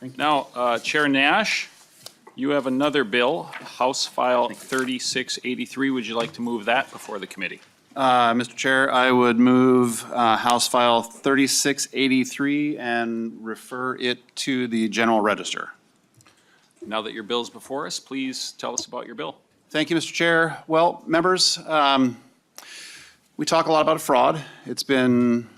Now, Chair Nash, you have another bill, House File 3683. Would you like to move that before the committee? Mr. Chair, I would move House File 3683 and refer it to the General Register. Now that your bill's before us, please tell us about your bill. Thank you, Mr. Chair. Well, members, we talk a lot about fraud. It's been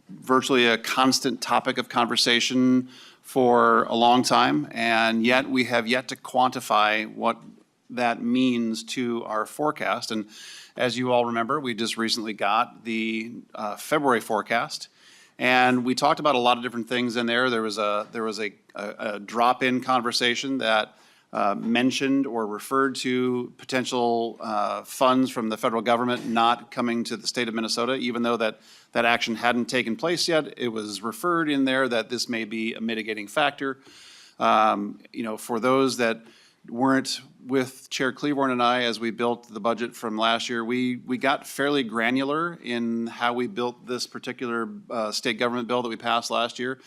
virtually a constant topic of conversation for a long time, and yet we have yet to quantify what that means to our forecast. And as you all remember, we just recently got the February forecast, and we talked about a lot of different things in there. There was a drop-in conversation that mentioned or referred to potential funds from the federal government not coming to the state of Minnesota, even though that action hadn't taken place yet. It was referred in there that this may be a mitigating factor. For those that weren't with Chair Cleavorn and I as we built the budget from last year, we got fairly granular in how we built this particular state government bill that we passed last year.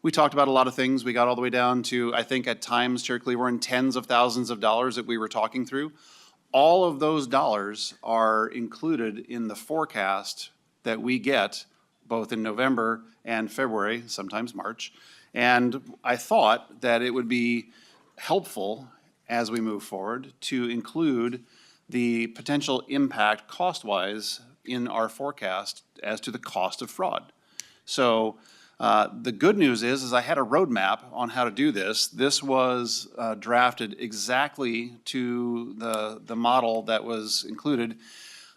We talked about a lot of things. We got all the way down to, I think at times, Chair Cleavorn, tens of thousands of dollars that we were talking through. All of those dollars are included in the forecast that we get both in November and February, sometimes March. And I thought that it would be helpful as we move forward to include the potential impact cost-wise in our forecast as to the cost of fraud. So the good news is I had a roadmap on how to do this. This was drafted exactly to the model that was included,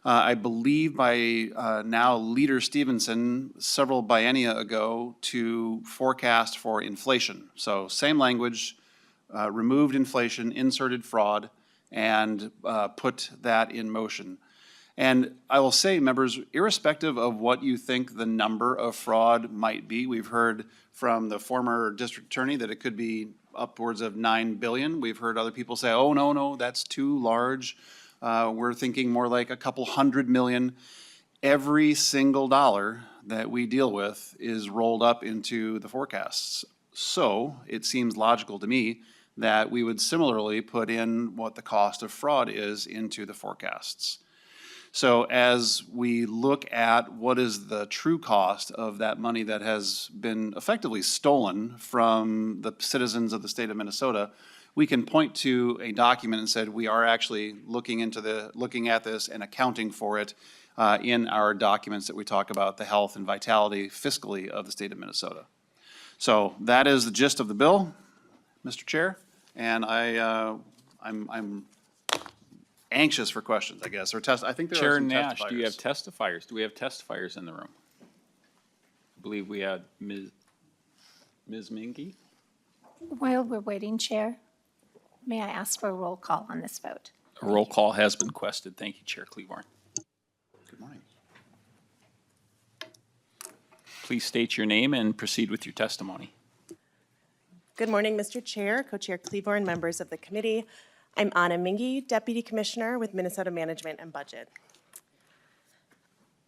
I believe by now Leader Stevenson several biennia ago to forecast for inflation. So same language, removed inflation, inserted fraud, and put that in motion. And I will say, members, irrespective of what you think the number of fraud might be, we've heard from the former district attorney that it could be upwards of $9 billion. We've heard other people say, oh, no, that's too large. We're thinking more like a couple $100 million. Every single dollar that we deal with is rolled up into the forecasts. So it seems logical to me that we would similarly put in what the cost of fraud is into the forecasts. So as we look at what is the true cost of that money that has been effectively stolen from the citizens of the state of Minnesota, we can point to a document and said we are actually looking at this and accounting for it in our documents that we talk about the health and vitality fiscally of the state of Minnesota. So that is the gist of the bill, Mr. Chair, and I'm anxious for questions, I guess, or I think there are some Nash, testifiers. do you have testifiers? Do we have testifiers in the room? I believe we had Ms. Mingy. While we're waiting, Chair, may I ask for a roll call on this vote? A roll call has been requested. Thank you, Chair Cleavorn. Good morning. Please state your name and proceed with your testimony. Good morning, Mr. Chair, Co-Chair Cleavorn, members of the committee. I'm Anna Mingy, Deputy Commissioner with Minnesota Management and Budget.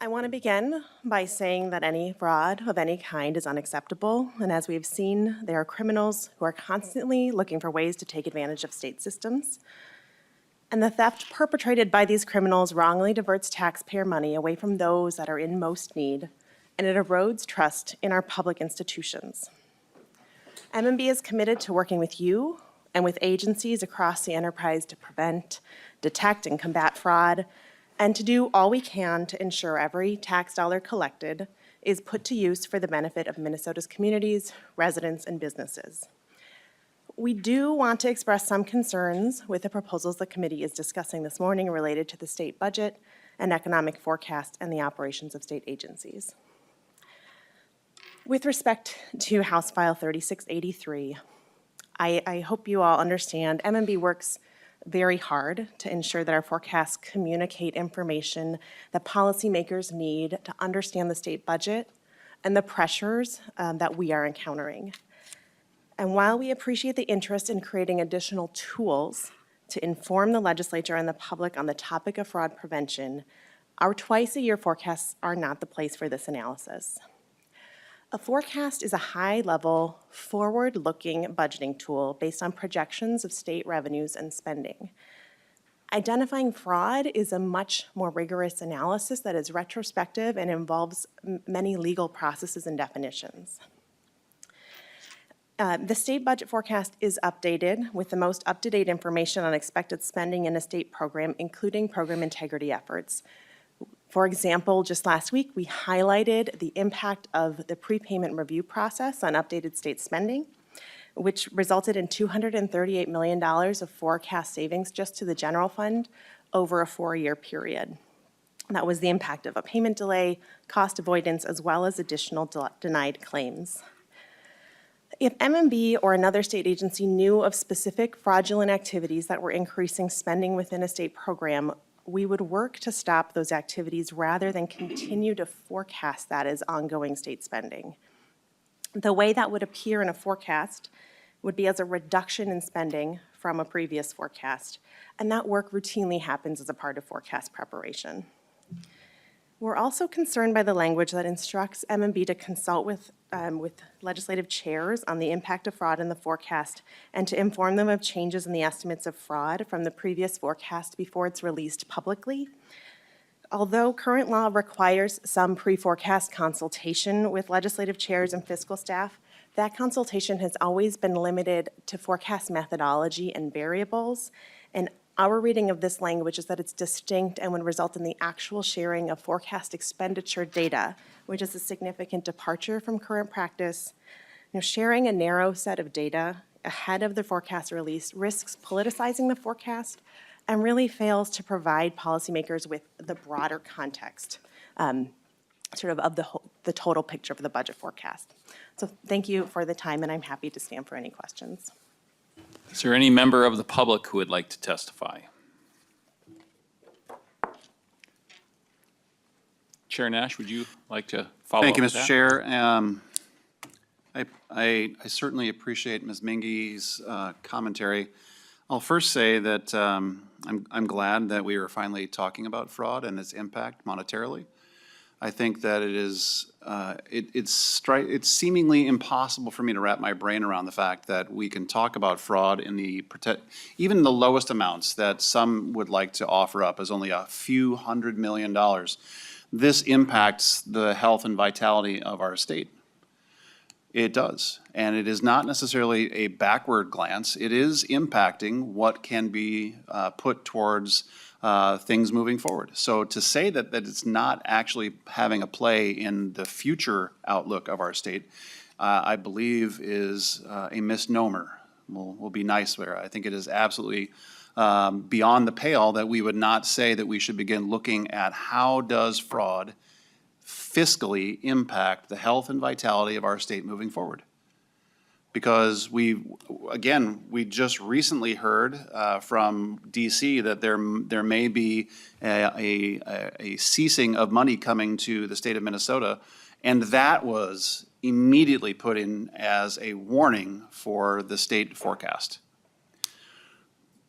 I want to begin by saying that any fraud of any kind is unacceptable, and as we've seen, there are criminals who are constantly looking for ways to take advantage of state systems. And the theft perpetrated by these criminals wrongly diverts taxpayer money away from those that are in most need, and it erodes trust in our public institutions. MMB is committed to working with you and with agencies across the enterprise to prevent, detect, and combat fraud, and to do all we can to ensure every tax dollar collected is put to use for the benefit of Minnesota's communities, residents, and businesses. We do want to express some concerns with the proposals the committee is discussing this morning related to the state budget and economic forecast and the operations of state agencies. With respect to House File 3683, I hope you all understand MMB works very hard to ensure that our forecasts communicate information that policymakers need to understand the state budget and the pressures that we are encountering. And while we appreciate the interest in creating additional tools to inform the legislature and the public on the topic of fraud prevention, our twice-a-year forecasts are not the place for this analysis. A forecast is a high-level, forward-looking budgeting tool based on projections of state revenues and spending. Identifying fraud is a much more rigorous analysis that is retrospective and involves many legal processes and definitions. The state budget forecast is updated with the most up-to-date information on expected spending in a state program, including program integrity efforts. For example, just last week, we highlighted the impact of the prepayment review process on updated state spending, which resulted in $238 million of forecast savings just to the general fund over a 4-year period. That was the impact of a payment delay, cost avoidance, as well as additional denied claims. If MMB or another state agency knew of specific fraudulent activities that were increasing spending within a state program, we would work to stop those activities rather than continue to forecast that as ongoing state spending. The way that would appear in a forecast would be as a reduction in spending from a previous forecast, and that work routinely happens as a part of forecast preparation. We're also concerned by the language that instructs MMB to consult with legislative chairs on the impact of fraud in the forecast and to inform them of changes in the estimates of fraud from the previous forecast before it's released publicly. Although current law requires some pre-forecast consultation with legislative chairs and fiscal staff, that consultation has always been limited to forecast methodology and variables, and our reading of this language is that it's distinct and would result in the actual sharing of forecast expenditure data, which is a significant departure from current practice. Sharing a narrow set of data ahead of the forecast release risks politicizing the forecast and really fails to provide policymakers with the broader context the total picture of the budget forecast. So thank you for the time, and I'm happy to stand for any questions. Is there any member of the public who would like to testify? Chair Nash, would you like to follow up Thank you, with Mr. that? Chair. I certainly appreciate Ms. Mingy's commentary. I'll first say that I'm glad that we are finally talking about fraud and its impact monetarily. I think that it is it's seemingly impossible for me to wrap my brain around the fact that we can talk about fraud in even the lowest amounts that some would like to offer up as only a few $100 million. This impacts the health and vitality of our state. It does, and it is not necessarily a backward glance. It is impacting what can be put towards things moving forward. So to say that it's not actually having a play in the future outlook of our state, I believe is a misnomer. We'll be nice there. I think it is absolutely beyond the pale that we would not say that we should begin looking at how does fraud fiscally impact the health and vitality of our state moving forward. Because we just recently heard from DC that there may be a ceasing of money coming to the state of Minnesota, and that was immediately put in as a warning for the state forecast.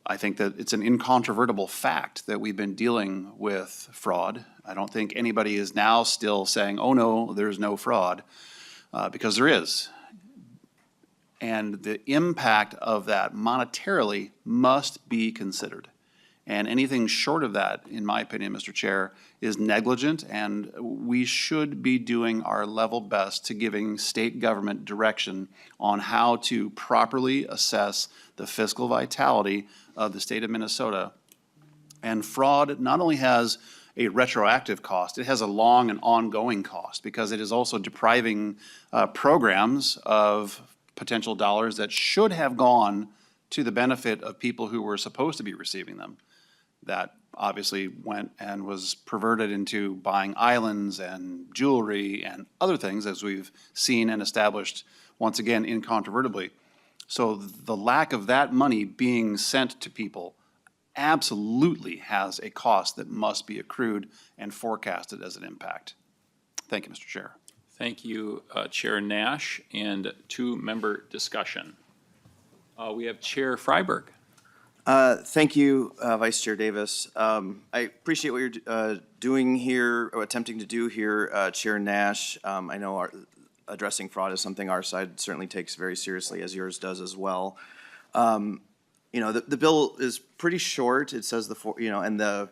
I think that it's an incontrovertible fact that we've been dealing with fraud. I don't think anybody is now still saying, oh no, there's no fraud, because there is. And the impact of that monetarily must be considered. And anything short of that, in my opinion, Mr. Chair, is negligent, and we should be doing our level best to giving state government direction on how to properly assess the fiscal vitality of the state of Minnesota. And fraud not only has a retroactive cost, it has a long and ongoing cost, because it is also depriving programs of potential dollars that should have gone to the benefit of people who were supposed to be receiving them. That obviously went and was perverted into buying islands and jewelry and other things, as we've seen and established, once again, incontrovertibly. So the lack of that money being sent to people absolutely has a cost that must be accrued and forecasted as an impact. Thank you, Mr. Chair. Thank you, Chair Nash, and two-member discussion. We have Chair Freiberg. Thank you, Vice Chair Davis. I appreciate what you're doing here, or attempting to do here, Chair Nash. I know addressing fraud is something our side certainly takes very seriously, as yours does as well. The bill is pretty short. It says and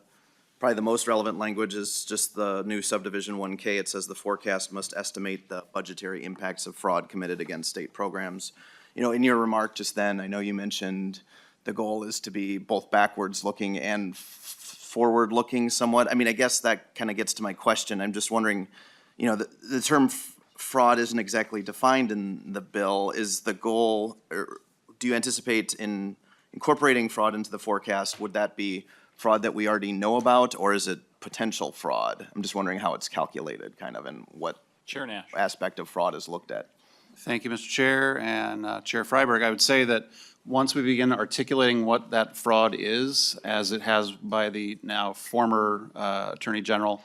probably the most relevant language is just the new subdivision 1K. It says the forecast must estimate the budgetary impacts of fraud committed against state programs. In your remark just then, I know you mentioned the goal is to be both backwards looking and forward looking somewhat. I guess that kind of gets to my question. I'm just wondering, the term fraud isn't exactly defined in the bill. Is the goal, or do you anticipate in incorporating fraud into the forecast, would that be fraud that we already know about, or is it potential fraud? I'm just wondering how it's calculated, kind of, and what Chair Nash. aspect of fraud is looked at. Thank you, Mr. Chair, and Chair Freiberg. I would say that once we begin articulating what that fraud is, as it has by the now former Attorney General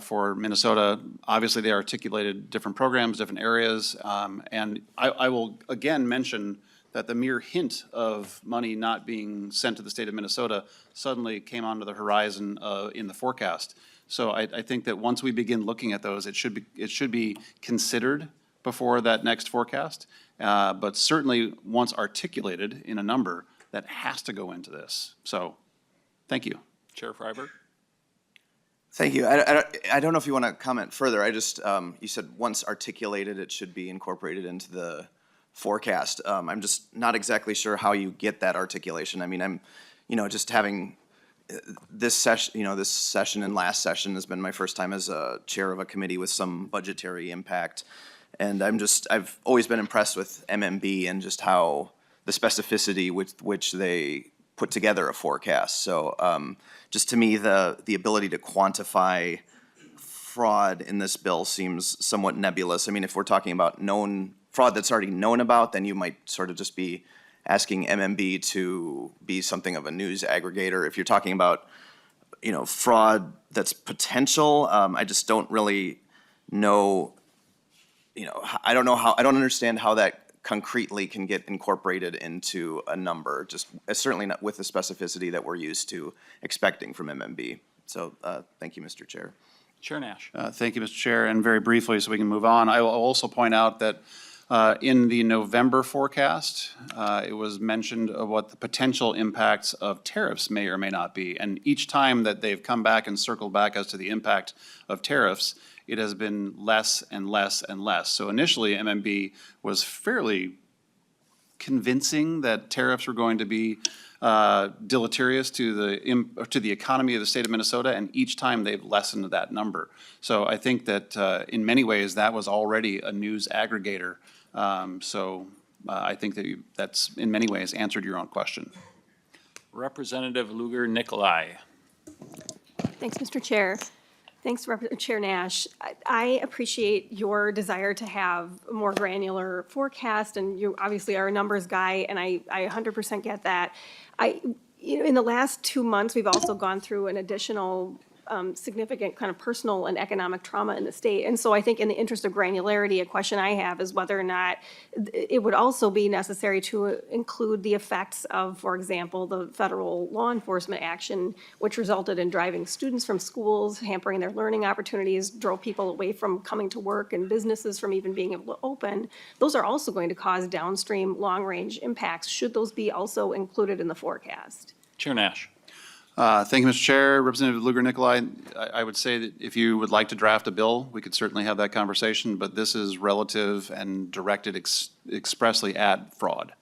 for Minnesota, obviously they articulated different programs, different areas, and I will again mention that the mere hint of money not being sent to the state of Minnesota suddenly came onto the horizon in the forecast. So I think that once we begin looking at those, it should be considered before that next forecast. But certainly, once articulated in a number, that has to go into this. So, thank you. Chair Freiberg. Thank you. I don't know if you want to comment further. I just, you said once articulated, it should be incorporated into the forecast. I'm just not exactly sure how you get that articulation. I'm, just having this session and last session has been my first time as a chair of a committee with some budgetary impact. And I've always been impressed with MMB and just how the specificity with which they put together a forecast. So just to me, the ability to quantify fraud in this bill seems somewhat nebulous. If we're talking about known fraud that's already known about, then you might sort of just be asking MMB to be something of a news aggregator. If you're talking about, fraud that's potential, I just don't really know, I don't understand how that concretely can get incorporated into a number, just certainly not with the specificity that we're used to expecting from MMB. So thank you, Mr. Chair. Chair Nash. Thank you, Mr. Chair, and very briefly, so we can move on, I will also point out that in the November forecast, it was mentioned of what the potential impacts of tariffs may or may not be. And each time that they've come back and circled back as to the impact of tariffs, it has been less and less and less. So initially, MMB was fairly convincing that tariffs were going to be deleterious to the economy of the state of Minnesota, and each time they've lessened that number. So I think that in many ways, that was already a news aggregator. I think that that's in many ways answered your own question. Representative Lugar-Nicolai. Thanks, Mr. Chair. Thanks, Chair Nash. I appreciate your desire to have a more granular forecast, and you obviously are a numbers guy, and I 100% get that. In the last 2 months, we've also gone through an additional significant kind of personal and economic trauma in the state. And so I think in the interest of granularity, a question I have is whether or not it would also be necessary to include the effects of, for example, the federal law enforcement action, which resulted in driving students from schools, hampering their learning opportunities, drove people away from coming to work and businesses from even being able to open. Those are also going to cause downstream long-range impacts. Should those be also included in the forecast? Chair Nash. Thank you, Mr. Chair. Representative Lugar-Nicolai, I would say that if you would like to draft a bill, we could certainly have that conversation, but this is relative and directed expressly at fraud.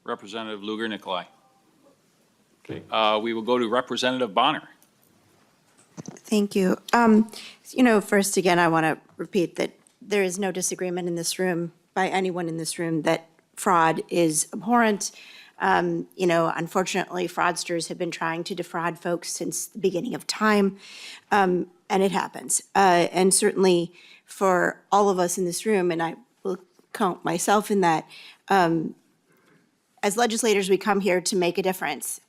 Representative Lugar-Nicolai. Okay, we will go to Representative Bonner. Thank you. First, again, I want to repeat that there is no disagreement in this room by anyone in this room that fraud is abhorrent. Unfortunately, fraudsters have been trying to defraud folks since the beginning of time, and it happens. And certainly for all of us in this room, and I will count myself in that, as legislators, we come here to make a difference,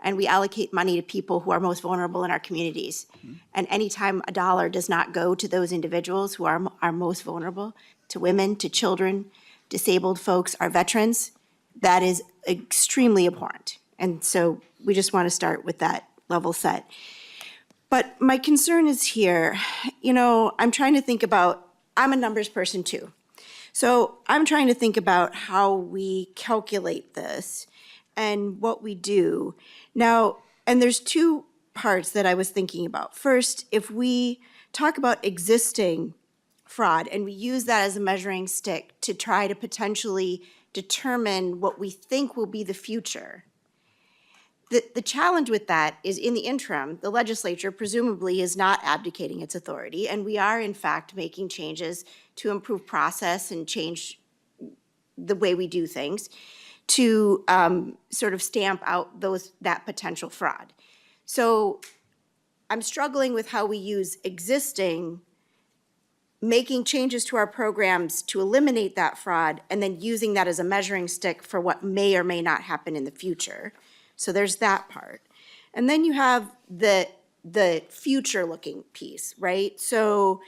and we allocate money to people who are most vulnerable in our communities. Mm-hmm. And anytime a dollar does not go to those individuals who are most vulnerable, to women, to children, disabled folks, our veterans, that is extremely abhorrent. And so we just want to start with that level set. But my concern is here, I'm trying to think about I'm a numbers person too. So I'm trying to think about how we calculate this and what we do. Now, and there's two parts that I was thinking about. First, if we talk about existing fraud and we use that as a measuring stick to try to potentially determine what we think will be the future. The challenge with that is in the interim, the legislature presumably is not abdicating its authority, and we are in fact making changes to improve process and change the way we do things to sort of stamp out that potential fraud. So I'm struggling with how we use existing, making changes to our programs to eliminate that fraud, and then using that as a measuring stick for what may or may not happen in the future. So there's that part. And then you have the future-looking piece, right? So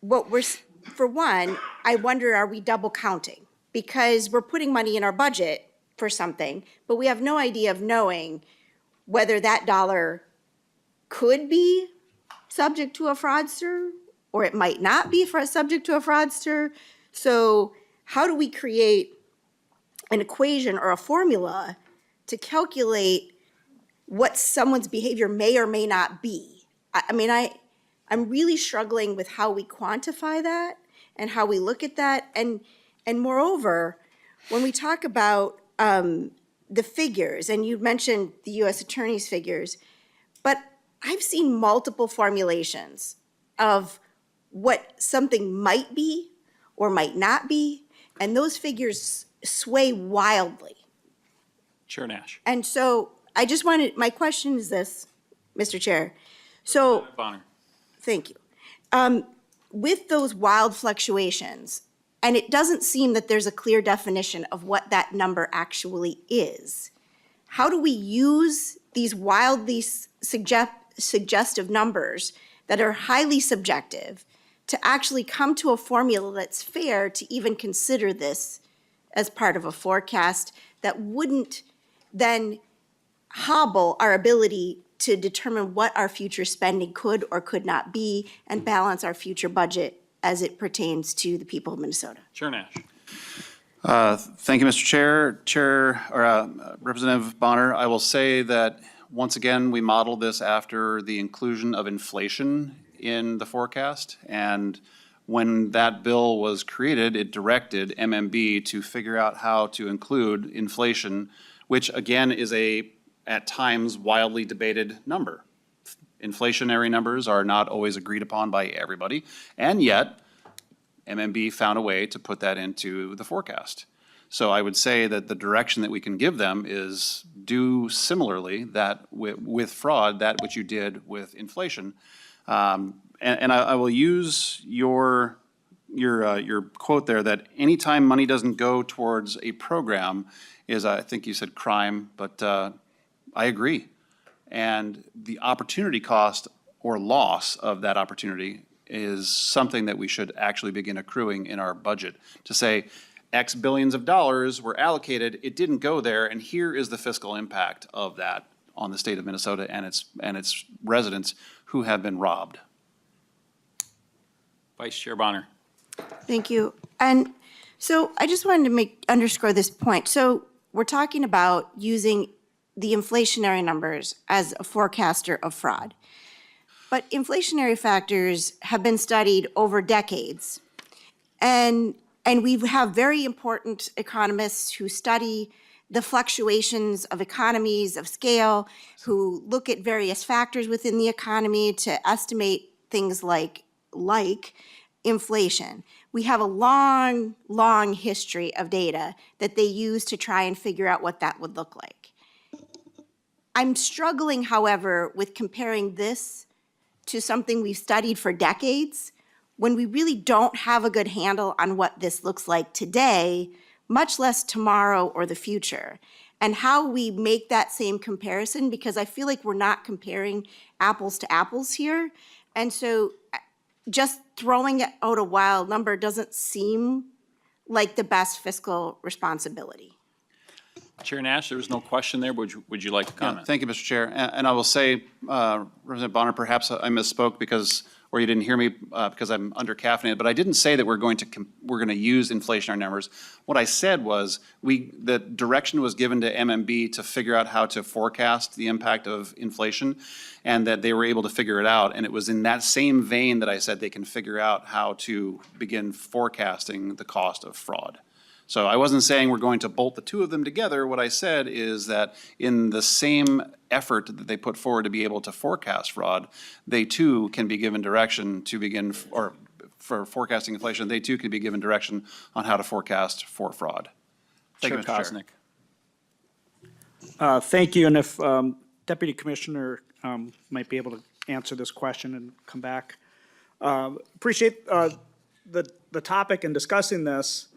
for one, I wonder, are we double counting? Because we're putting money in our budget for something, but we have no idea of knowing whether that dollar could be subject to a fraudster, or it might not be subject to a fraudster. So how do we create an equation or a formula to calculate what someone's behavior may or may not be? I'm really struggling with how we quantify that and how we look at that. And moreover, when we talk about the figures, and you mentioned the U.S. Attorney's figures, but I've seen multiple formulations of what something might be or might not be, and those figures sway wildly. Chair Nash. And so I just wanted, my question is this, Mr. Chair. So, Bonner. thank you. With those wild fluctuations, and it doesn't seem that there's a clear definition of what that number actually is, how do we use these wildly suggestive numbers that are highly subjective to actually come to a formula that's fair to even consider this as part of a forecast that wouldn't then hobble our ability to determine what our future spending could or could not be and balance our future budget as it pertains to the people of Minnesota? Chair Nash. Thank you, Mr. Chair. Representative Bonner, I will say that, once again, we modeled this after the inclusion of inflation in the forecast. And when that bill was created, it directed MMB to figure out how to include inflation, which again is at times, wildly debated number. Inflationary numbers are not always agreed upon by everybody, and yet MMB found a way to put that into the forecast. So I would say that the direction that we can give them is do similarly that with fraud, that which you did with inflation. And I will use your quote there that anytime money doesn't go towards a program is, I think you said crime, but I agree. And the opportunity cost or loss of that opportunity is something that we should actually begin accruing in our budget to say X billions of dollars were allocated, it didn't go there, and here is the fiscal impact of that on the state of Minnesota and its residents who have been robbed. Vice Chair Bonner. Thank you. And so I just wanted to underscore this point. So we're talking about using the inflationary numbers as a forecaster of fraud. But inflationary factors have been studied over decades. And we have very important economists who study the fluctuations of economies of scale, who look at various factors within the economy to estimate things like inflation. We have a long, long history of data that they use to try and figure out what that would look like. I'm struggling, however, with comparing this to something we've studied for decades when we really don't have a good handle on what this looks like today, much less tomorrow or the future, and how we make that same comparison, because I feel like we're not comparing apples to apples here. And so just throwing out a wild number doesn't seem like the best fiscal responsibility. Chair Nash, there was no question there. Would you like to comment? Thank you, Mr. Chair. And I will say, Representative Bonner, perhaps I misspoke because or you didn't hear me because I'm under-caffeinated, but I didn't say that we're going to use inflationary numbers. What I said was the direction was given to MMB to figure out how to forecast the impact of inflation, and that they were able to figure it out. And it was in that same vein that I said they can figure out how to begin forecasting the cost of fraud. So I wasn't saying we're going to bolt the two of them together. What I said is that in the same effort that they put forward to be able to forecast fraud, they too can be given direction to begin, or for forecasting inflation, they too can be given direction on how to forecast for fraud. Thank you, Chair Mr. Chair. Koznick. Thank you, and if Deputy Commissioner might be able to answer this question and come back. Appreciate the topic and discussing this.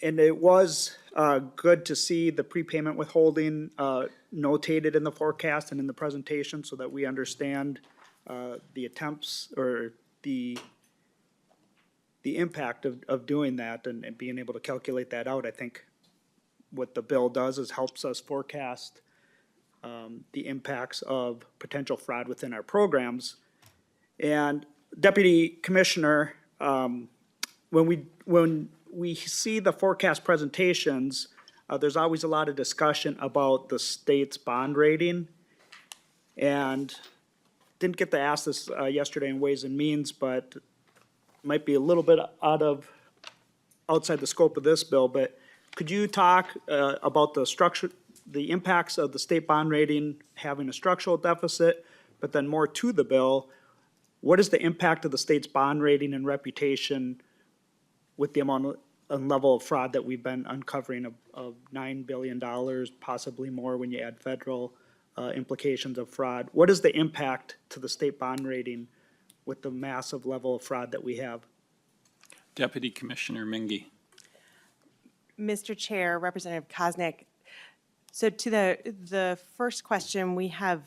And it was good to see the prepayment withholding notated in the forecast and in the presentation so that we understand the attempts or the impact of doing that and being able to calculate that out. I think what the bill does is helps us forecast the impacts of potential fraud within our programs. And Deputy Commissioner, when we see the forecast presentations, there's always a lot of discussion about the state's bond rating. And didn't get to ask this yesterday in Ways and Means, but might be a little bit outside the scope of this bill, but could you talk about the impacts of the state bond rating having a structural deficit, but then more to the bill, what is the impact of the state's bond rating and reputation with the amount and level of fraud that we've been uncovering of $9 billion, possibly more when you add federal implications of fraud? What is the impact to the state bond rating with the massive level of fraud that we have? Deputy Commissioner Mingy. Mr. Chair, Representative Koznick, so to the first question, we have,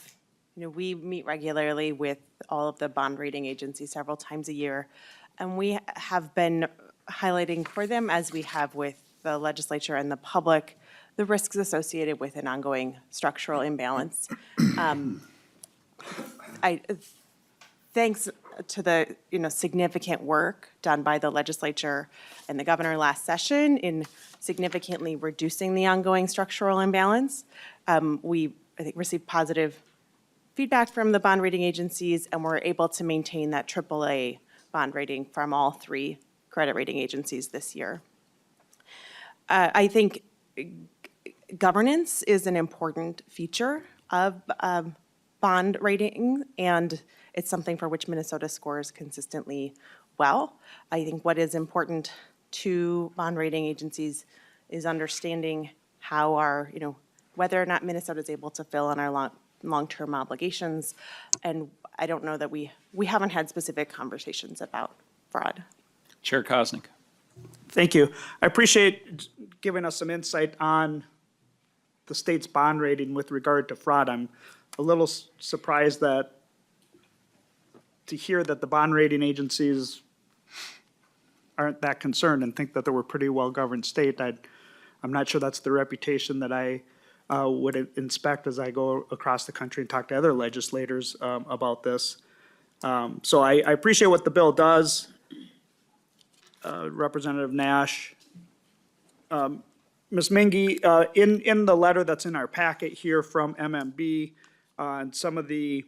we meet regularly with all of the bond rating agencies several times a year, and we have been highlighting for them, as we have with the legislature and the public, the risks associated with an ongoing structural imbalance. Thanks to the significant work done by the legislature and the governor last session in significantly reducing the ongoing structural imbalance, we, I think, received positive feedback from the bond rating agencies, and we're able to maintain that AAA bond rating from all three credit rating agencies this year. I think governance is an important feature of bond rating, and it's something for which Minnesota scores consistently well. I think what is important to bond rating agencies is understanding how our, whether or not Minnesota is able to fill on our long-term obligations. And I don't know that we haven't had specific conversations about fraud. Chair Koznick. Thank you. I appreciate giving us some insight on the state's bond rating with regard to fraud. I'm a little surprised to hear that the bond rating agencies aren't that concerned and think that they were a pretty well-governed state. I'm not sure that's the reputation that I would inspect as I go across the country and talk to other legislators about this. So I appreciate what the bill does. Representative Nash. Ms. Mingy, in the letter that's in our packet here from MMB, and some of the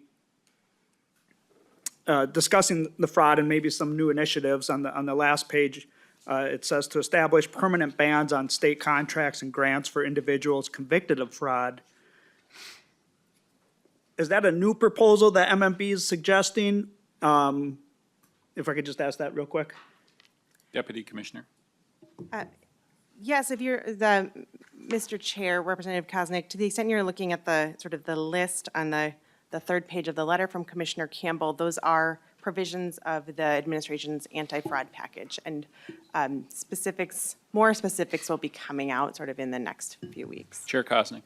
discussing the fraud and maybe some new initiatives on the last page, it says to establish permanent bans on state contracts and grants for individuals convicted of fraud. Is that a new proposal that MMB is suggesting? If I could just ask that real quick. Deputy Commissioner. Yes, Mr. Chair, Representative Koznick, to the extent you're looking at the sort of the list on the third page of the letter from Commissioner Campbell, those are provisions of the administration's anti-fraud package, and more specifics will be coming out sort of in the next few weeks. Chair Koznick.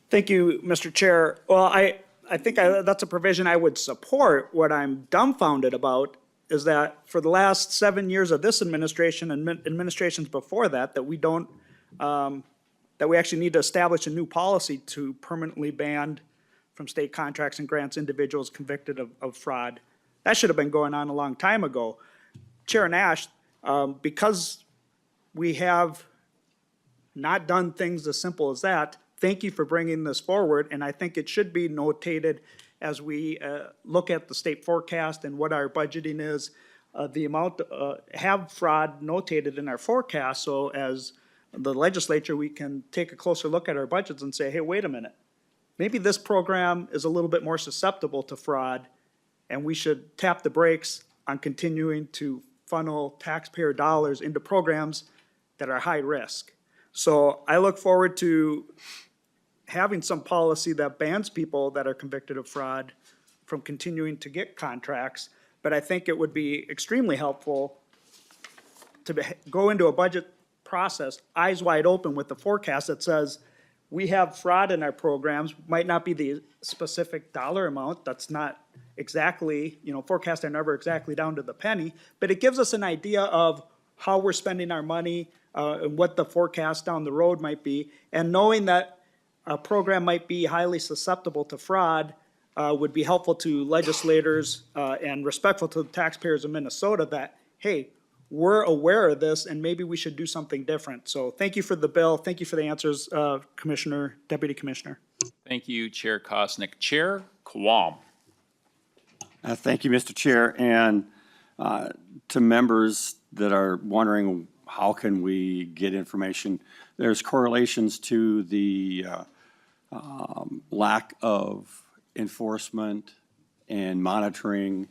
Thank you, Mr. Chair. Well, I think that's a provision I would support. What I'm dumbfounded about is that for the last 7 years of this administration and administrations before that we don't, that we actually need to establish a new policy to permanently ban from state contracts and grants individuals convicted of fraud. That should have been going on a long time ago. Chair Nash, because we have not done things as simple as that, thank you for bringing this forward, and I think it should be notated as we look at the state forecast and what our budgeting is, the amount, have fraud notated in our forecast, so as the legislature, we can take a closer look at our budgets and say, hey, wait a minute. Maybe this program is a little bit more susceptible to fraud, and we should tap the brakes on continuing to funnel taxpayer dollars into programs that are high risk. So I look forward to having some policy that bans people that are convicted of fraud from continuing to get contracts, but I think it would be extremely helpful to go into a budget process, eyes wide open with the forecast that says, we have fraud in our programs, might not be the specific dollar amount, that's not exactly, forecasts are never exactly down to the penny, but it gives us an idea of how we're spending our money, and what the forecast down the road might be, and knowing that a program might be highly susceptible to fraud would be helpful to legislators and respectful to the taxpayers of Minnesota that, hey, we're aware of this and maybe we should do something different. So thank you for the bill. Thank you for the answers, Commissioner, Deputy Commissioner. Thank you, Chair Kosnick. Chair Quam. Thank you, Mr. Chair. And to members that are wondering how can we get information, there's correlations to the lack of enforcement and monitoring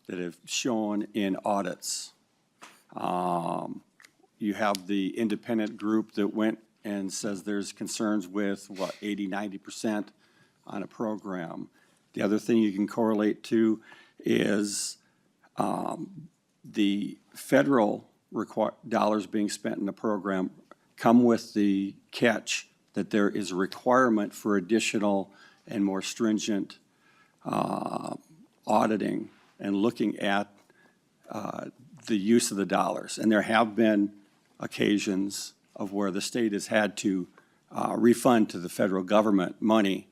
that have shown in audits. You have the independent group that went and says there's concerns with, 80, 90% on a program. The other thing you can correlate to is the federal dollars being spent in the program come with the catch that there is a requirement for additional and more stringent auditing and looking at the use of the dollars. And there have been occasions of where the state has had to refund to the federal government money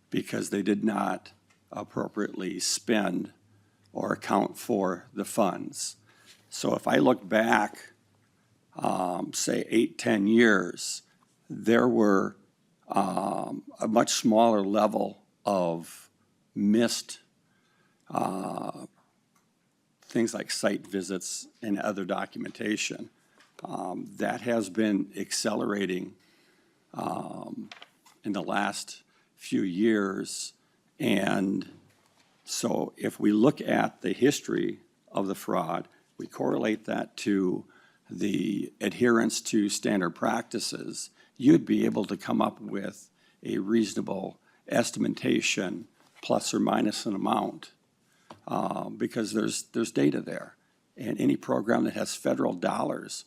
because they did not appropriately spend or account for the funds. So if I look back, say 8, 10 years, there were a much smaller level of missed things like site visits and other documentation. That has been accelerating in the last few years. And so if we look at the history of the fraud, we correlate that to the adherence to standard practices, you'd be able to come up with a reasonable estimation plus or minus an amount because there's data there. And any program that has federal dollars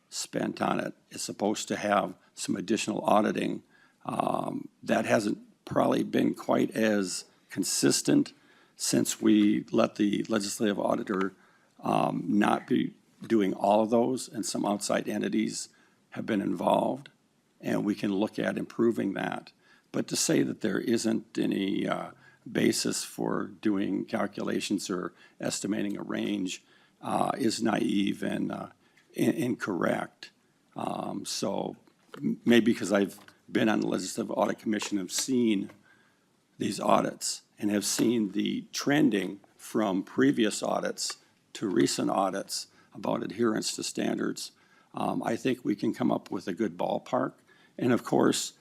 spent on it is supposed to have some additional auditing. That hasn't probably been quite as consistent since we let the legislative auditor not be doing all of those, and some outside entities have been involved, and we can look at improving that. But to say that there isn't any basis for doing calculations or estimating a range is naive and incorrect. So maybe because I've been on the Legislative Audit Commission, have seen these audits and have seen the trending from previous audits to recent audits about adherence to standards, I think we can come up with a good ballpark. And of course,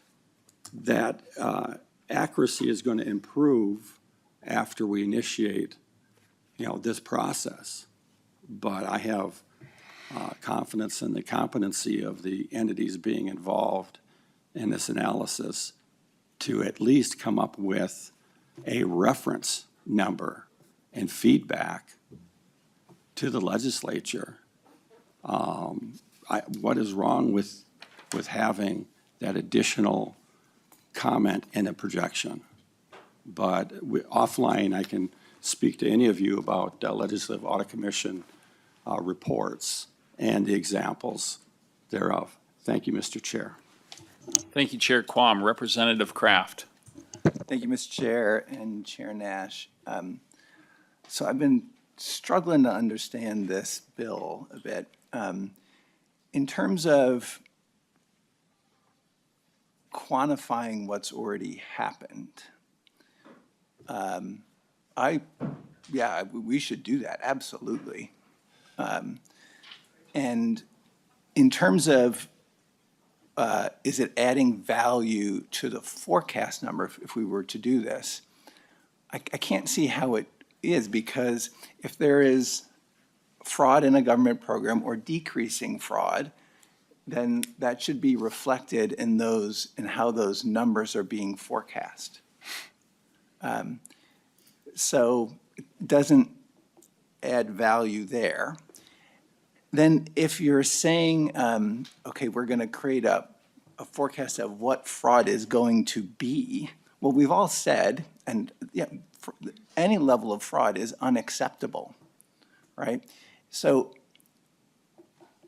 that accuracy is going to improve after we initiate, this process. But I have confidence in the competency of the entities being involved in this analysis to at least come up with a reference number and feedback to the legislature. What is wrong with having that additional comment and a projection? But offline, I can speak to any of you about Legislative Audit Commission reports and the examples thereof. Thank you, Mr. Chair. Thank you, Chair Quam. Representative Kraft. Thank you, Mr. Chair and Chair Nash. So I've been struggling to understand this bill a bit. In terms of quantifying what's already happened, we should do that, absolutely. And in terms of, is it adding value to the forecast number if we were to do this? I can't see how it is, because if there is fraud in a government program or decreasing fraud, then that should be reflected in how those numbers are being forecast. So it doesn't add value there. Then if you're saying, okay, we're going to create a forecast of what fraud is going to be, well, we've all said, and yeah, any level of fraud is unacceptable, right? So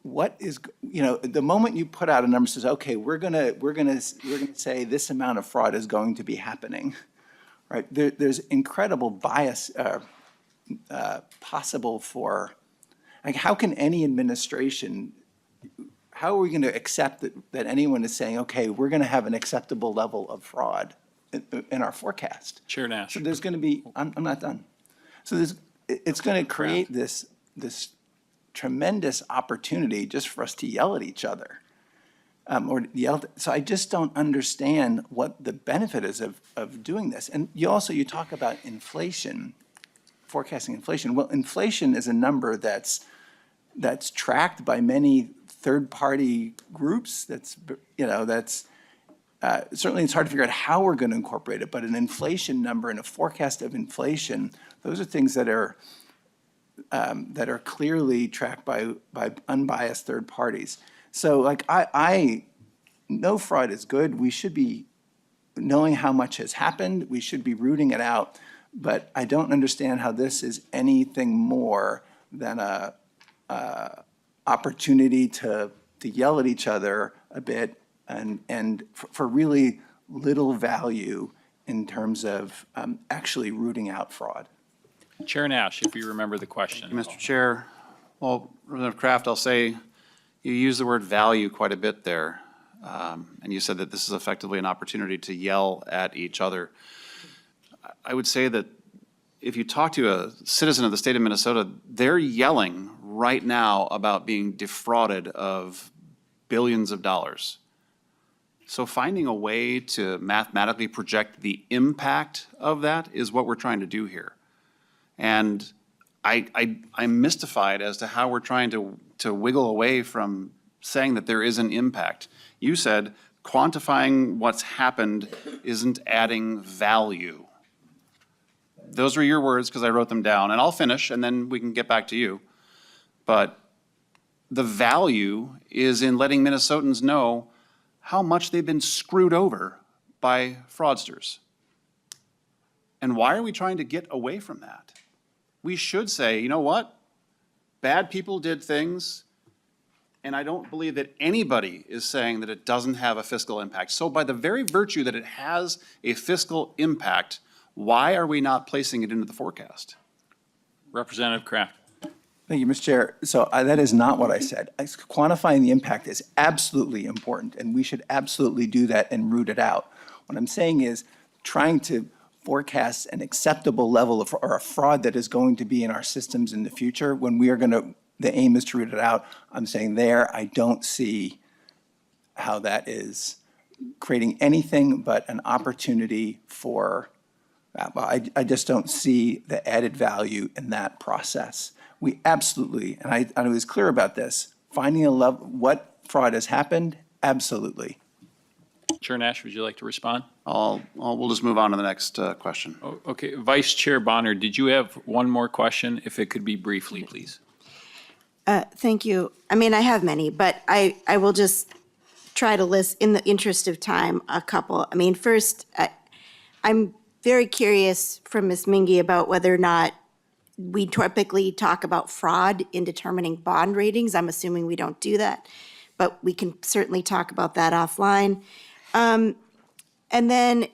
what is, the moment you put out a number says, okay, we're gonna say this amount of fraud is going to be happening, right? There's incredible bias possible for, like, how can any administration, how are we going to accept that anyone is saying, okay, we're going to have an acceptable level of fraud in our forecast? Chair Nash. So there's going to be, I'm not done. So it's going to create this tremendous opportunity just for us to yell at each other. So I just don't understand what the benefit is of doing this. And you talk about inflation, forecasting inflation. Well, inflation is a number that's tracked by many third-party groups. Certainly it's hard to figure out how we're going to incorporate it, but an inflation number and a forecast of inflation, those are things that are clearly tracked by unbiased third parties. So, like, I know fraud is good. We should be knowing how much has happened. We should be rooting it out. But I don't understand how this is anything more than a opportunity to yell at each other a bit and for really little value in terms of actually rooting out fraud. Chair Nash, if you remember the question. Mr. Chair, well, Representative Kraft, I'll say you use the word value quite a bit there. And you said that this is effectively an opportunity to yell at each other. I would say that if you talk to a citizen of the state of Minnesota, they're yelling right now about being defrauded of billions of dollars. So finding a way to mathematically project the impact of that is what we're trying to do here. And I'm mystified as to how we're trying to wiggle away from saying that there is an impact. You said quantifying what's happened isn't adding value. Those were your words because I wrote them down, and I'll finish and then we can get back to you. But the value is in letting Minnesotans know how much they've been screwed over by fraudsters. And why are we trying to get away from that? We should say, you know what? Bad people did things, and I don't believe that anybody is saying that it doesn't have a fiscal impact. So by the very virtue that it has a fiscal impact, why are we not placing it into the forecast? Representative Kraft. Thank you, Mr. Chair. So that is not what I said. Quantifying the impact is absolutely important, and we should absolutely do that and root it out. What I'm saying is trying to forecast an acceptable level of, or a fraud that is going to be in our systems in the future when we are going to, the aim is to root it out. I'm saying there, I don't see how that is creating anything but an opportunity for, I just don't see the added value in that process. We absolutely, and I was clear about this, finding a level, what fraud has happened, absolutely. Chair Nash, would you like to respond? We'll just move on to the next question. Oh, okay, Vice Chair Bonner, did you have one more question? If it could be briefly, please. Thank you. I mean, I have many, but I will just try to list, in the interest of time, a couple. I mean, first, I'm very curious from Ms. Mingy about whether or not we typically talk about fraud in determining bond ratings. I'm assuming we don't do that, but we can certainly talk about that offline. And then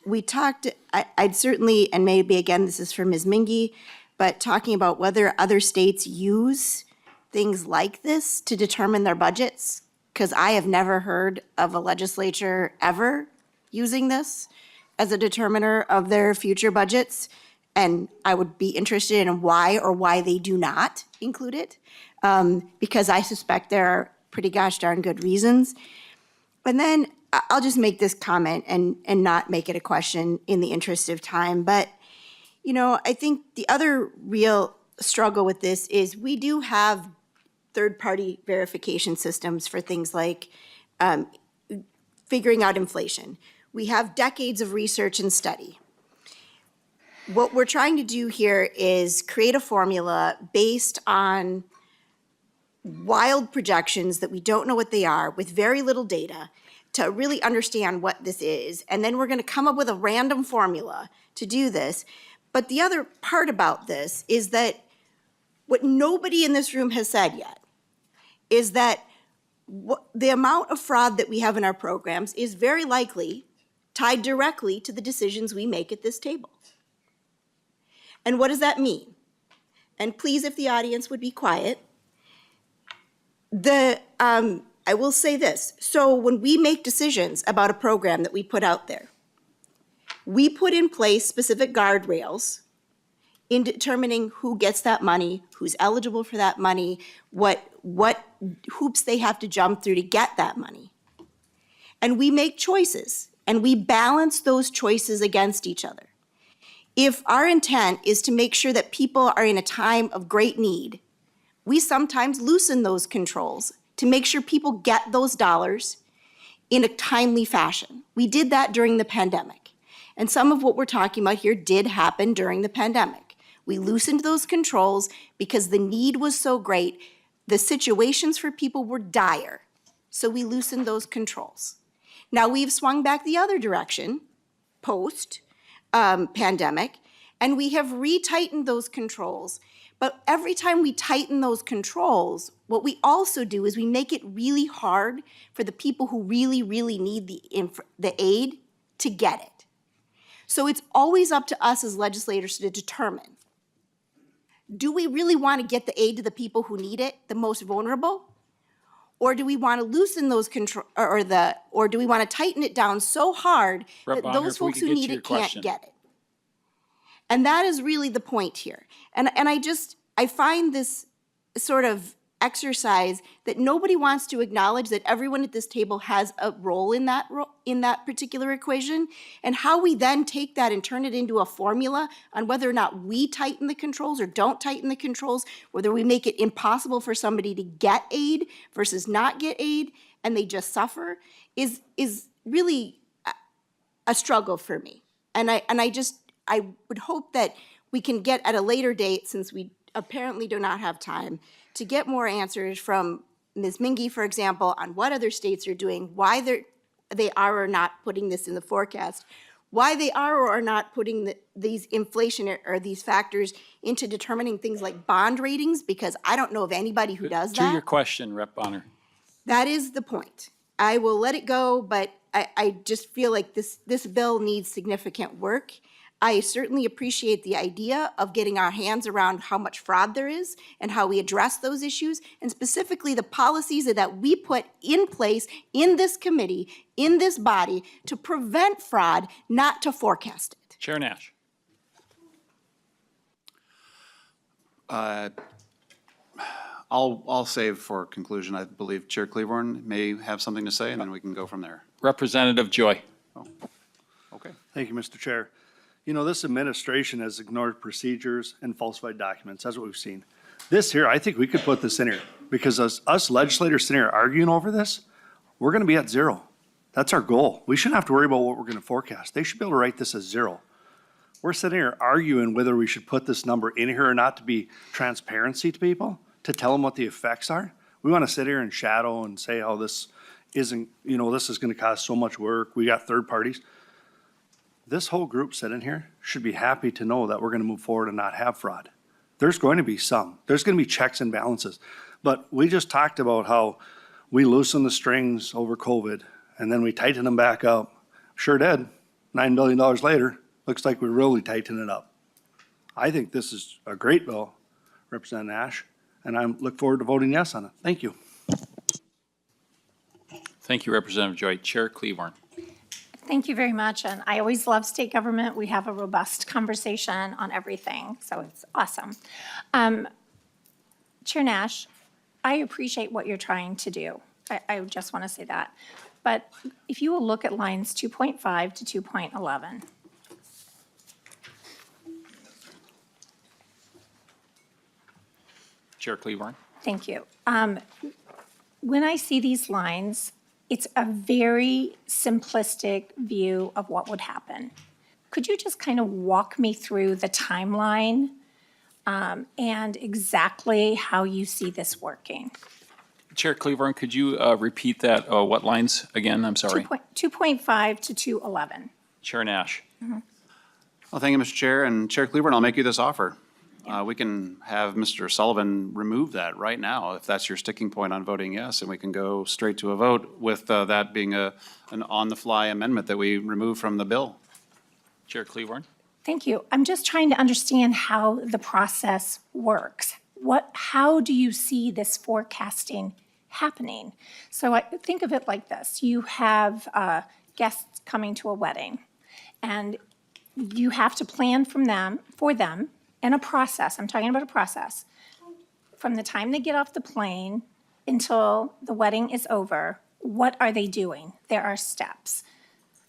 we talked, I'd certainly, and maybe again, this is for Ms. Mingy, but talking about whether other states use things like this to determine their budgets, because I have never heard of a legislature ever using this as a determiner of their future budgets. And I would be interested in why or why they do not include it, because I suspect there are pretty gosh darn good reasons. And then I'll just make this comment and not make it a question in the interest of time. But, you know, I think the other real struggle with this is we do have third-party verification systems for things like figuring out inflation. We have decades of research and study. What we're trying to do here is create a formula based on wild projections that we don't know what they are with very little data to really understand what this is. And then we're going to come up with a random formula to do this. But the other part about this is that what nobody in this room has said yet is that the amount of fraud that we have in our programs is very likely tied directly to the decisions we make at this table. And what does that mean? And please, if the audience would be quiet, I will say this. So when we make decisions about a program that we put out there, we put in place specific guardrails in determining who gets that money, who's eligible for that money, what hoops they have to jump through to get that money. And we make choices, and we balance those choices against each other. If our intent is to make sure that people are in a time of great need, we sometimes loosen those controls to make sure people get those dollars in a timely fashion. We did that during the pandemic. And some of what we're talking about here did happen during the pandemic. We loosened those controls because the need was so great. The situations for people were dire. So we loosened those controls. Now we've swung back the other direction, post pandemic, and we have retightened those controls. But every time we tighten those controls, what we also do is we make it really hard for the people who really, really need the aid to get it. So it's always up to us as legislators to determine, do we really want to get the aid to the people who need it, the most vulnerable? Or do we want to loosen those controls, or do we want to tighten it down so hard Rep. that Bonner, those if we folks could who get to need your it can't question. get it? And that is really the point here. And I find this sort of exercise that nobody wants to acknowledge that everyone at this table has a role in that particular equation, and how we then take that and turn it into a formula on whether or not we tighten the controls or don't tighten the controls, whether we make it impossible for somebody to get aid versus not get aid, and they just suffer, is really a struggle for me. And I would hope that we can get at a later date, since we apparently do not have time, to get more answers from Ms. Mingy, for example, on what other states are doing, why they are or not putting this in the forecast, why they are or are not putting these inflation or these factors into determining things like bond ratings, because I don't know of anybody who does To your that. question, Rep. Bonner. That is the point. I will let it go, but I just feel like this bill needs significant work. I certainly appreciate the idea of getting our hands around how much fraud there is and how we address those issues, and specifically the policies that we put in place in this committee, in this body, to prevent fraud, not to forecast it. Chair Nash. I'll save for conclusion. I believe Chair Claiborne may have something to say, and then we can go from there. Representative Joy. Okay. Thank you, Mr. Chair. You know, this administration has ignored procedures and falsified documents. That's what we've seen. This here, I think we could put this in here, because us legislators sitting here arguing over this, we're going to be at zero. That's our goal. We shouldn't have to worry about what we're going to forecast. They should be able to write this as zero. We're sitting here arguing whether we should put this number in here or not to be transparency to people, to tell them what the effects are. We want to sit here and shadow and say, oh, this isn't, you know, this is going to cost so much work. We got third parties. This whole group sitting here should be happy to know that we're going to move forward and not have fraud. There's going to be some. There's going to be checks and balances. But we just talked about how we loosened the strings over COVID, and then we tightened them back up. Sure did. $9 billion later, looks like we really tightened it up. I think this is a great bill, Representative Nash, and I look forward to voting yes on it. Thank you. Thank you, Representative Joy. Chair Cleaborn. Thank you very much, and I always love state government. We have a robust conversation on everything, so it's awesome. Chair Nash, I appreciate what you're trying to do. I just want to say that. But if you will look at lines 2.5 to 2.11. Chair Cleaborn. Thank you. When I see these lines, it's a very simplistic view of what would happen. Could you just kind of walk me through the timeline and exactly how you see this working? Chair Cleaborn, could you repeat that? What lines again? I'm sorry. 2.5 to 2.11. Chair Nash. Well, thank you, Mr. Chair, and Chair Cleaborn, I'll make you this offer. We can have Mr. Sullivan remove that right now, if that's your sticking point on voting yes, and we can go straight to a vote with that being an on-the-fly amendment that we remove from the bill. Chair Cleaborn. Thank you. I'm just trying to understand how the process works. How do you see this forecasting happening? So I think of it like this. You have guests coming to a wedding, and you have to plan for them in a process. I'm talking about a process. From the time they get off the plane until the wedding is over, what are they doing? There are steps.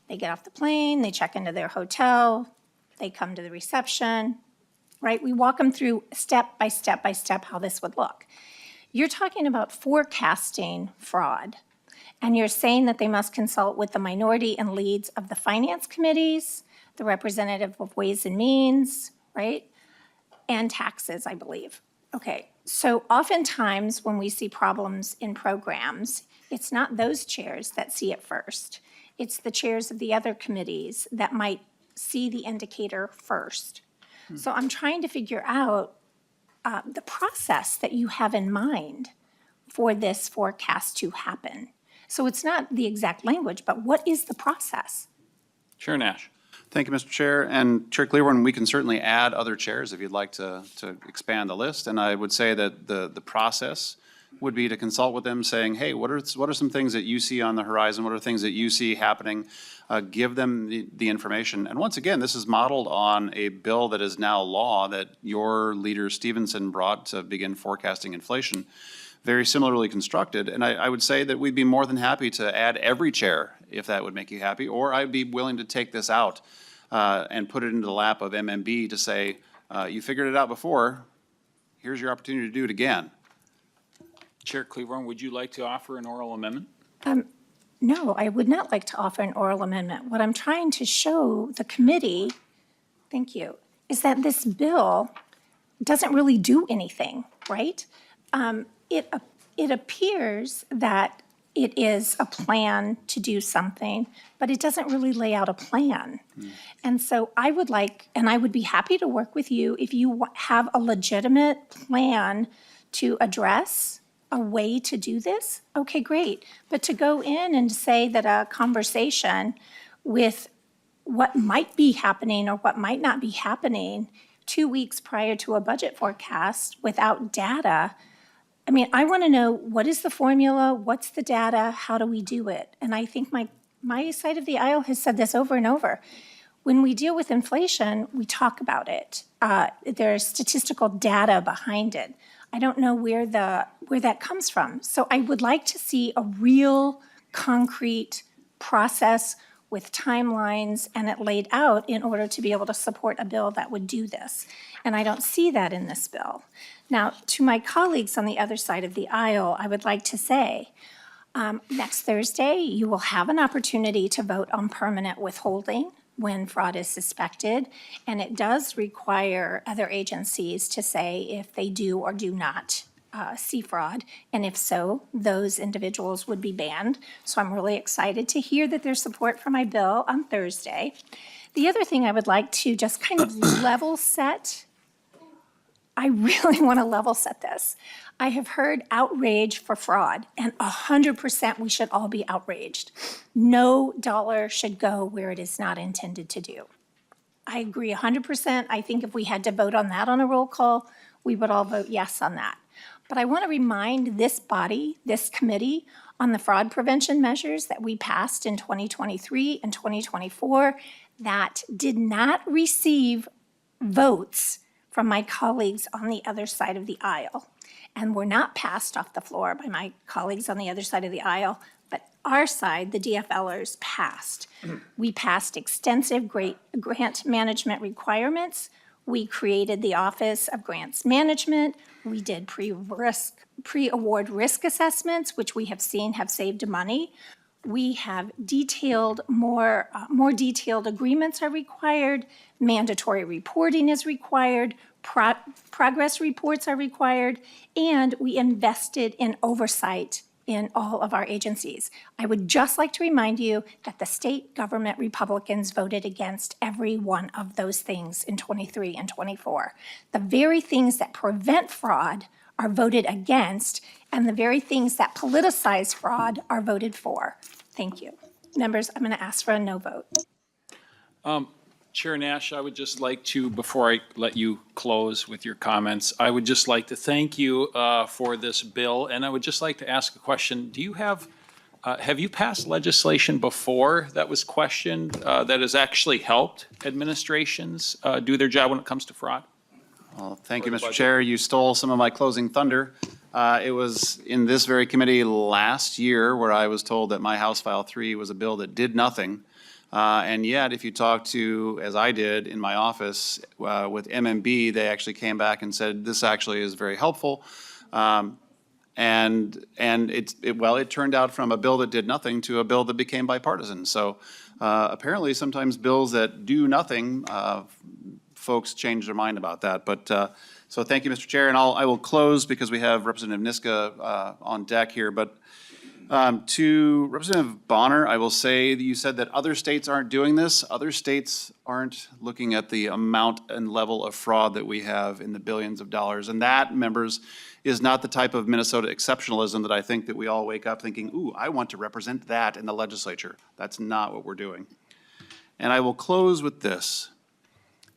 They get off the plane, they check into their hotel, they come to the reception, right? We walk them through step by step by step how this would look. You're talking about forecasting fraud, and you're saying that they must consult with the minority and leads of the finance committees, the representative of Ways and Means, right? And taxes, I believe. Okay, so oftentimes when we see problems in programs, it's not those chairs that see it first. It's the chairs of the other committees that might see the indicator first. So I'm trying to figure out the process that you have in mind for this forecast to happen. So it's not the exact language, but what is the process? Chair Nash. Thank you, Mr. Chair. And Chair Cleaborn, we can certainly add other chairs if you'd like to expand the list. And I would say that the process would be to consult with them saying, hey, what are some things that you see on the horizon? What are things that you see happening? Give them the information. And once again, this is modeled on a bill that is now law that your leader Stevenson brought to begin forecasting inflation, very similarly constructed. And I would say that we'd be more than happy to add every chair if that would make you happy, or I'd be willing to take this out and put it into the lap of MMB to say, you figured it out before, here's your opportunity to do it again. Chair Cleaborn, would you like to offer an oral amendment? No, I would not like to offer an oral amendment. What I'm trying to show the committee, thank you, is that this bill doesn't really do anything, right? It appears that it is a plan to do something, but it doesn't really lay out a plan. And so I would like, and I would be happy to work with you if you have a legitimate plan to address a way to do this, okay, great. But to go in and say that a conversation with what might be happening or what might not be happening 2 weeks prior to a budget forecast without data, I mean, I want to know, what is the formula? What's the data? How do we do it? And I think my side of the aisle has said this over and over. When we deal with inflation, we talk about it. There's statistical data behind it. I don't know where that comes from. So I would like to see a real concrete process with timelines and it laid out in order to be able to support a bill that would do this. And I don't see that in this bill. Now, to my colleagues on the other side of the aisle, I would like to say, next Thursday, you will have an opportunity to vote on permanent withholding when fraud is suspected, and it does require other agencies to say if they do or do not see fraud, and if so, those individuals would be banned. So I'm really excited to hear that there's support for my bill on Thursday. The other thing I would like to just kind of level set, I really want to level set this. I have heard outrage for fraud, and 100% we should all be outraged. No dollar should go where it is not intended to do. I agree 100%. I think if we had to vote on that on a roll call, we would all vote yes on that. But I want to remind this body, this committee, on the fraud prevention measures that we passed in 2023 and 2024 that did not receive votes from my colleagues on the other side of the aisle, and were not passed off the floor by my colleagues on the other side of the aisle, but our side, the DFLers, passed. We passed extensive grant management requirements. We created the Office of Grants Management. We did pre-award risk assessments, which we have seen have saved money. We have more detailed agreements are required, mandatory reporting is required, progress reports are required, and we invested in oversight in all of our agencies. I would just like to remind you that the state government Republicans voted against every one of those things in 23 and 24. The very things that prevent fraud are voted against, and the very things that politicize fraud are voted for. Thank you. Members, I'm going to ask for a no vote. Chair Nash, I would just like to, before I let you close with your comments, I would just like to thank you for this bill, and I would just like to ask a question. Do you have you passed legislation before that was questioned that has actually helped administrations do their job when it comes to fraud? Well, thank you, Mr. Chair. You stole some of my closing thunder. It was in this very committee last year where I was told that my House File 3 was a bill that did nothing. And yet, if you talk to, as I did in my office with MMB, they actually came back and said, this actually is very helpful. And it turned out from a bill that did nothing to a bill that became bipartisan. So apparently, sometimes bills that do nothing, folks change their mind about that. But so thank you, Mr. Chair. And I will close because we have Representative Niska on deck here. But to Representative Bonner, I will say that you said that other states aren't doing this. Other states aren't looking at the amount and level of fraud that we have in the billions of dollars. And that, members, is not the type of Minnesota exceptionalism that I think that we all wake up thinking, ooh, I want to represent that in the legislature. That's not what we're doing. And I will close with this.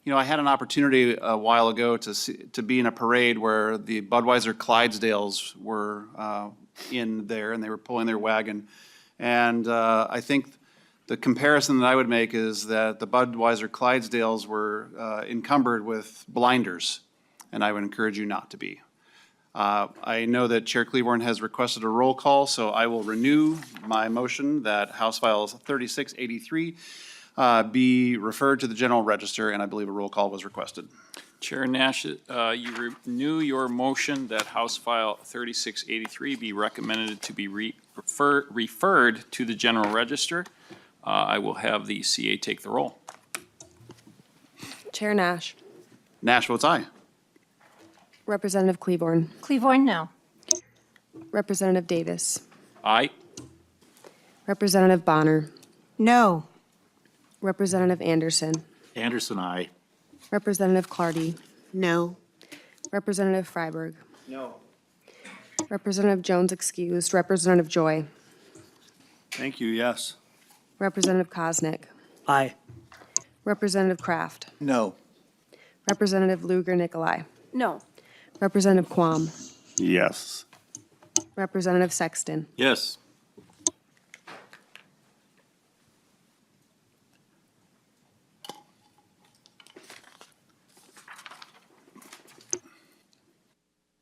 You know, I had an opportunity a while ago to be in a parade where the Budweiser Clydesdales were in there and they were pulling their wagon. And I think the comparison that I would make is that the Budweiser Clydesdales were encumbered with blinders, and I would encourage you not to be. I know that Chair Cleaborn has requested a roll call, so I will renew my motion that House File 3683 be referred to the General Register, and I believe a roll call was requested. Chair Nash, you renew your motion that House File 3683 be recommended to be referred to the General Register. I will have the CA take the roll. Chair Nash. Nash votes aye. Representative Cleaborn. Cleaborn, no. Representative Davis. Aye. Representative Bonner. No. Representative Anderson. Anderson, aye. Representative Clardy. No. Representative Freiberg. No. Representative Jones excused. Representative Joy. Thank you, yes. Representative Kosnick. Aye. Representative Kraft. No. Representative Lugar Nicolai. No. Representative Quam. Yes. Representative Sexton. Yes.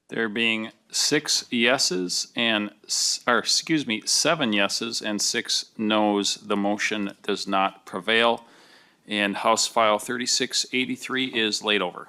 There being 6 yeses and, or excuse me, 7 yeses and 6 noes, the motion does not prevail. And House File 3683 is laid over.